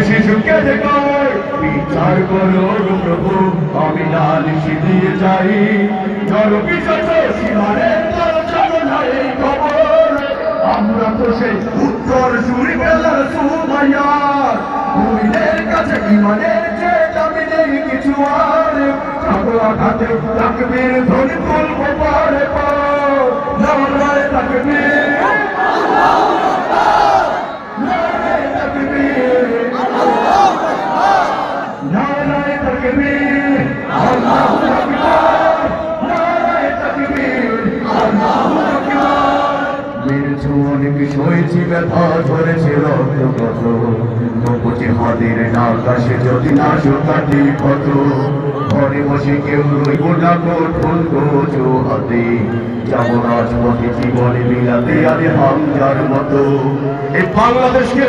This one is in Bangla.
শিশুকে দেখায় বিচার করো প্রভু, আমি নালিশ দিয়ে যাই নরপিশাচ সীমারের দরজায় খবর। আমরা তো সেই উত্তর সুরি বেলার সুমাইয়া, মুমিনের কাছে ইমানের চেয়ে দামি নেই কিছু আর। ছাগলা ঘাটে তাকবীর ধ্বনি তুলব পারে পার, নারায়ে তাকবীর, নারায়ে তাকবীর, নারায়ে তাকবীর, আল্লাহু আকবার, নারায়ে তাকবীর, আল্লাহু আকবার। মেরেছে অনেক সয়েছি ব্যথা, ধরেছে রক্ত কত, তবু জিহাদের আকাশে যদি না শোকাটি কত। ঘরে বসে কেউ রইব না কঠোর গোজো হাতে, যাব রাজপথে জীবনে বিলাতে আরে হামজার মতো। এই বাংলাদেশকে